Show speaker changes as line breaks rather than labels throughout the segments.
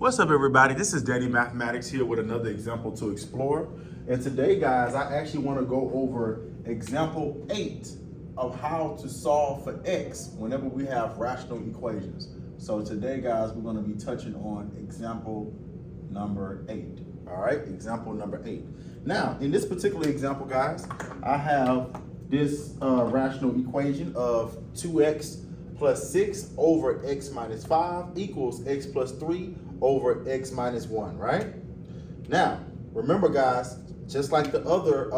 What's up, everybody? This is Daddy Mathematics here with another example to explore. And today, guys, I actually want to go over example 8 of how to solve for x whenever we have rational equations. So today, guys, we're going to be touching on example number 8. All right, example number 8. Now, in this particular example, guys, I have this rational equation of 2x plus 6 over x minus 5 equals x plus 3 over x minus 1, right? Now, remember, guys, just like the other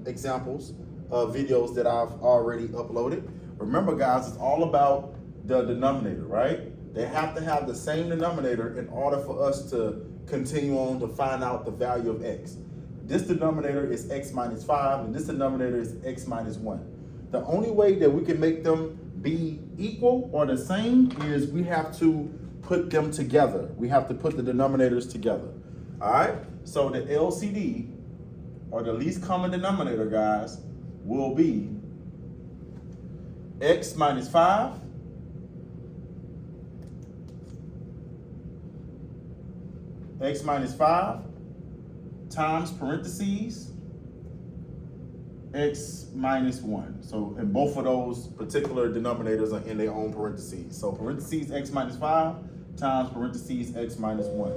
examples of videos that I've already uploaded, remember, guys, it's all about the denominator, right? They have to have the same denominator in order for us to continue on to find out the value of x. This denominator is x minus 5, and this denominator is x minus 1. The only way that we can make them be equal or the same is we have to put them together. We have to put the denominators together. All right? So the LCD, or the least common denominator, guys, will be x minus 5 x minus 5 times parentheses x minus 1. So, and both of those particular denominators are in their own parentheses. So parentheses x minus 5 times parentheses x minus 1.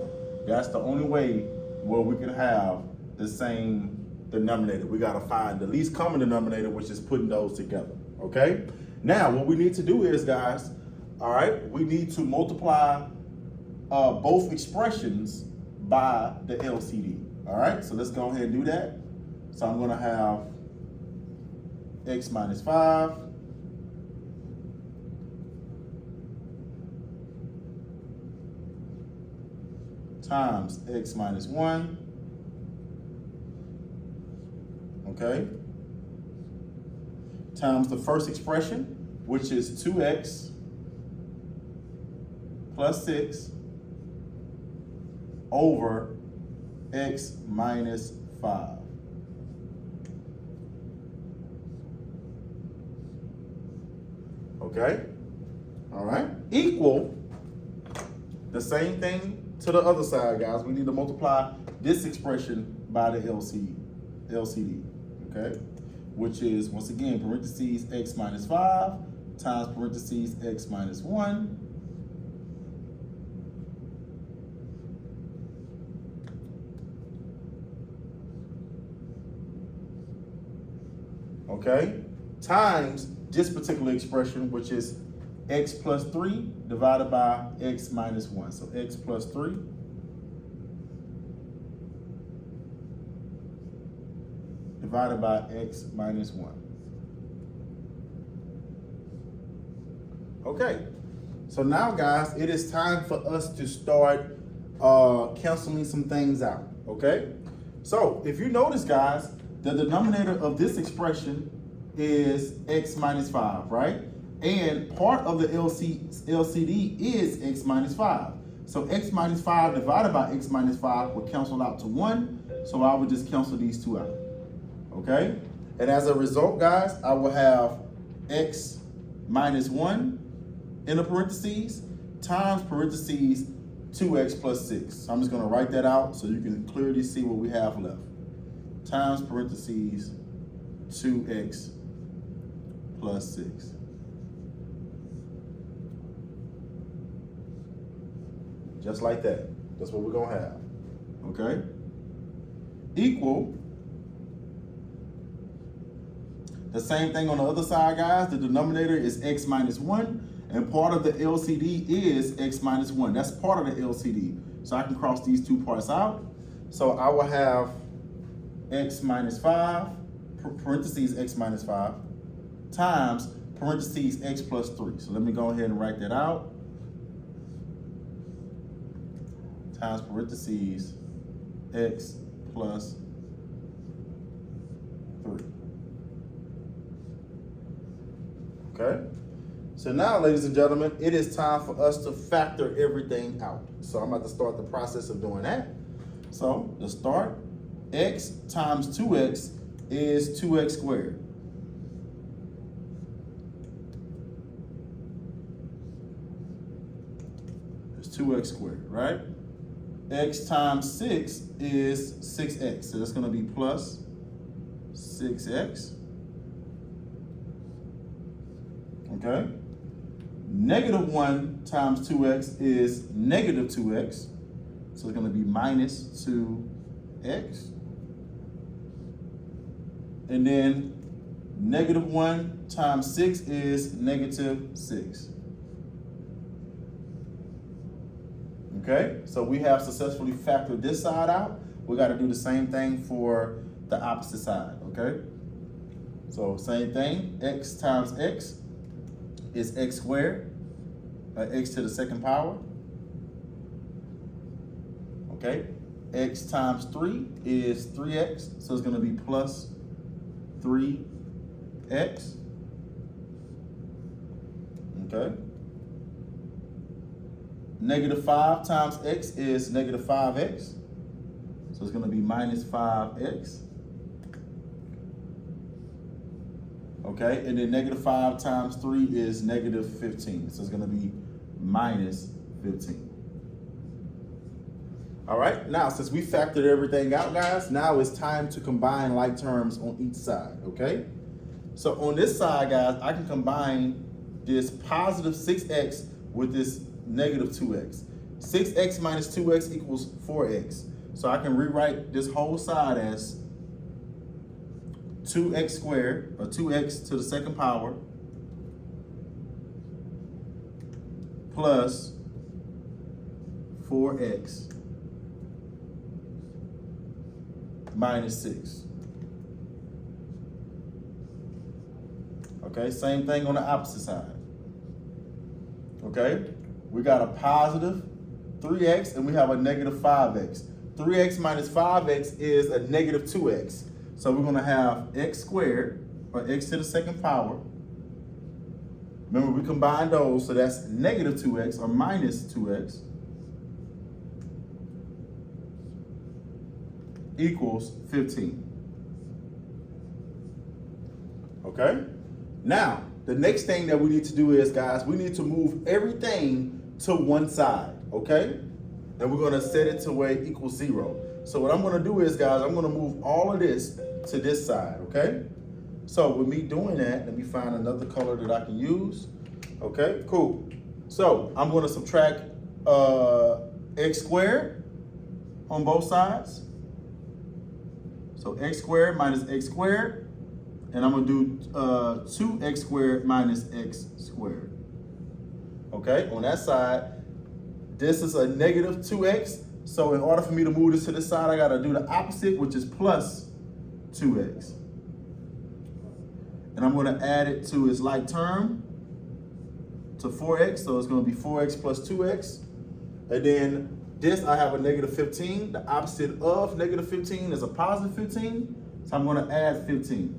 That's the only way where we can have the same denominator. We got to find the least common denominator, which is putting those together, okay? Now, what we need to do is, guys, all right, we need to multiply both expressions by the LCD, all right? So let's go ahead and do that. So I'm going to have x minus 5 times x minus 1, okay, times the first expression, which is 2x plus 6 over x minus 5. Okay, all right, equal the same thing to the other side, guys. We need to multiply this expression by the LCD, okay, which is, once again, parentheses x minus 5 times parentheses x minus 1 okay, times this particular expression, which is x plus 3 divided by x minus 1. So x plus 3 divided by x minus 1. Okay, so now, guys, it is time for us to start canceling some things out, okay? So if you notice, guys, the denominator of this expression is x minus 5, right? And part of the LCD is x minus 5. So x minus 5 divided by x minus 5 will cancel out to 1. So I would just cancel these two out, okay? And as a result, guys, I will have x minus 1 in the parentheses times parentheses 2x plus 6. So I'm just going to write that out so you can clearly see what we have left. Times parentheses 2x plus 6. Just like that. That's what we're going to have. Okay? Equal. The same thing on the other side, guys. The denominator is x minus 1, and part of the LCD is x minus 1. That's part of the LCD. So I can cross these two parts out. So I will have x minus 5, parentheses x minus 5, times parentheses x plus 3. So let me go ahead and write that out. Times parentheses x plus 3. Okay? So now, ladies and gentlemen, it is time for us to factor everything out. So I'm about to start the process of doing that. So to start, x times 2x is 2x squared. It's 2x squared, right? x times 6 is 6x. So that's going to be plus 6x. Okay. Negative 1 times 2x is negative 2x. So it's going to be minus 2x. And then negative 1 times 6 is negative 6. Okay, so we have successfully factored this side out. We got to do the same thing for the opposite side, okay? So same thing, x times x is x squared, x to the second power. Okay, x times 3 is 3x, so it's going to be plus 3x. Okay. Negative 5 times x is negative 5x, so it's going to be minus 5x. Okay, and then negative 5 times 3 is negative 15, so it's going to be minus 15. All right, now since we factored everything out, guys, now it's time to combine like terms on each side, okay? So on this side, guys, I can combine this positive 6x with this negative 2x. 6x minus 2x equals 4x. So I can rewrite this whole side as 2x squared, or 2x to the second power, plus 4x minus 6. Okay, same thing on the opposite side. Okay, we got a positive 3x and we have a negative 5x. 3x minus 5x is a negative 2x. So we're gonna have x squared, or x to the second power. Remember, we combined those, so that's negative 2x, or minus 2x, equals 15. Okay? Now, the next thing that we need to do is, guys, we need to move everything to one side, okay? And we're gonna set it to where it equals 0. So what I'm gonna do is, guys, I'm gonna move all of this to this side, okay? So with me doing that, let me find another color that I can use. Okay, cool. So I'm gonna subtract x squared on both sides. So x squared minus x squared, and I'm gonna do 2x squared minus x squared. Okay, on that side, this is a negative 2x. So in order for me to move this to this side, I gotta do the opposite, which is plus 2x. And I'm gonna add it to its like term, to 4x, so it's gonna be 4x plus 2x. And then this, I have a negative 15. The opposite of negative 15 is a positive 15. So I'm gonna add 15.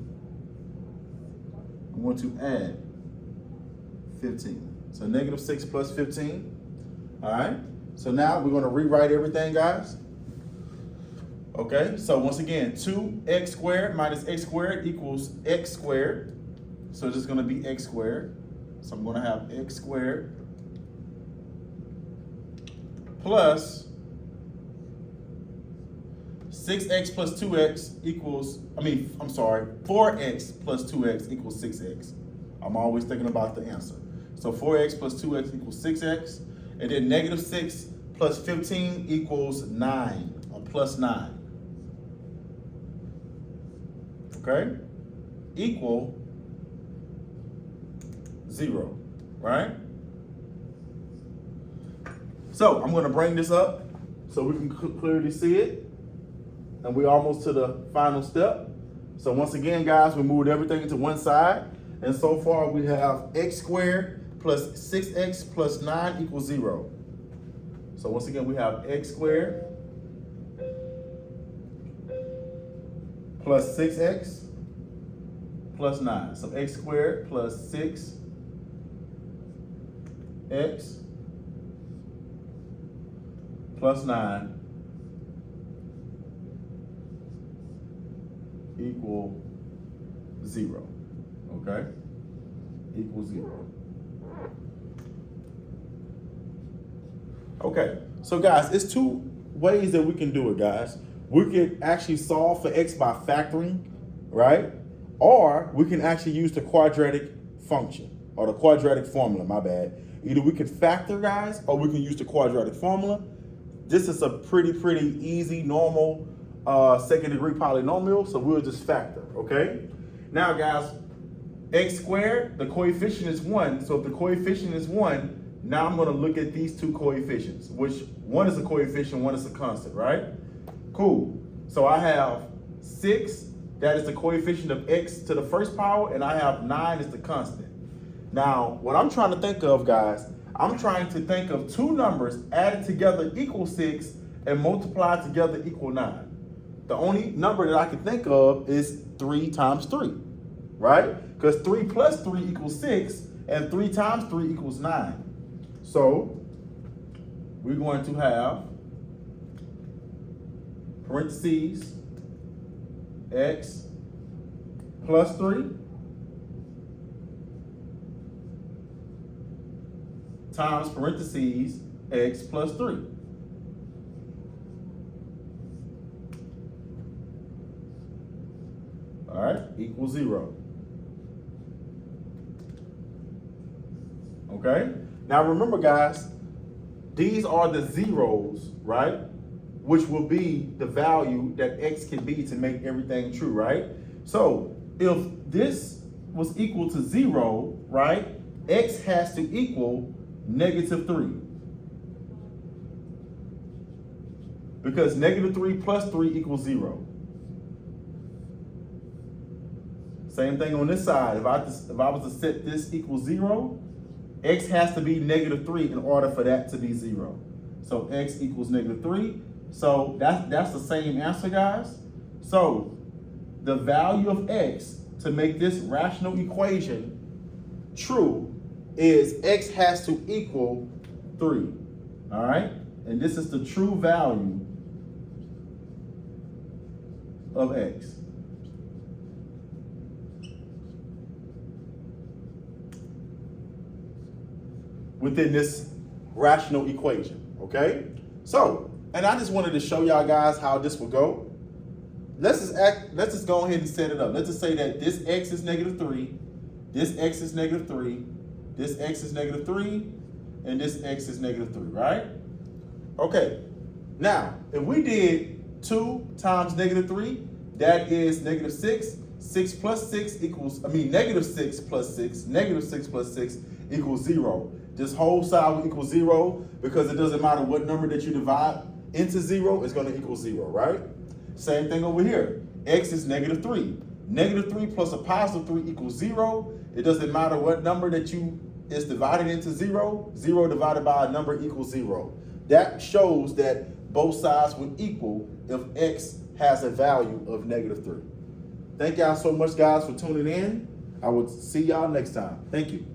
I'm going to add 15. So negative 6 plus 15. All right, so now we're gonna rewrite everything, guys. Okay, so once again, 2x squared minus x squared equals x squared. So this is gonna be x squared. So I'm gonna have x squared plus 6x plus 2x equals, 4x plus 2x equals 6x. I'm always thinking about the answer. So 4x plus 2x equals 6x. And then negative 6 plus 15 equals 9, or plus 9. Okay? Equal 0, right? So I'm gonna bring this up so we can clearly see it. And we're almost to the final step. So once again, guys, we moved everything to one side. And so far we have x squared plus 6x plus 9 equals 0. So once again, we have x squared plus 6x plus 9. So x squared plus 6x plus 9 equal 0, okay? Equals 0. Okay, so guys, it's two ways that we can do it, guys. We can actually solve for x by factoring, right? Or we can actually use the quadratic function or the quadratic formula, my bad. Either we can factor, guys, or we can use the quadratic formula. This is a pretty easy, normal second degree polynomial, so we'll just factor, okay? Now, guys, x squared, the coefficient is 1. So if the coefficient is 1, now I'm going to look at these two coefficients, which one is a coefficient, one is a constant, right? Cool. So I have 6, that is the coefficient of x to the first power, and I have 9 as the constant. Now, what I'm trying to think of, guys, I'm trying to think of two numbers added together equal 6 and multiplied together equal 9. The only number that I can think of is 3 times 3, right? Because 3 plus 3 equals 6, and 3 times 3 equals 9. So we're going to have parentheses x plus 3 times parentheses x plus 3. All right, equals 0. Okay, now remember, guys, these are the zeros, right? Which will be the value that x can be to make everything true, right? So if this was equal to 0, right, x has to equal -3. Because -3 plus 3 equals 0. Same thing on this side. If I was to set this equals 0, x has to be -3 in order for that to be 0. So x equals -3. So that's the same answer, guys. So the value of x to make this rational equation true is x has to equal 3. All right? And this is the true value of x. Within this rational equation, okay? So, and I just wanted to show y'all guys how this will go. Let's just go ahead and set it up. Let's just say that this x is -3, this x is -3, this x is -3, and this x is -3, right? Okay, now, if we did 2 times -3, that is -6. 6 plus 6 equals, -6 plus 6, -6 plus 6 equals 0. This whole side will equal 0 because it doesn't matter what number that you divide into 0, it's going to equal 0, right? Same thing over here. X is -3. -3 plus a +3 equals 0. It doesn't matter what number that is divided into 0. 0 divided by a number equals 0. That shows that both sides would equal if x has a value of -3. Thank y'all so much, guys, for tuning in. I will see y'all next time. Thank you.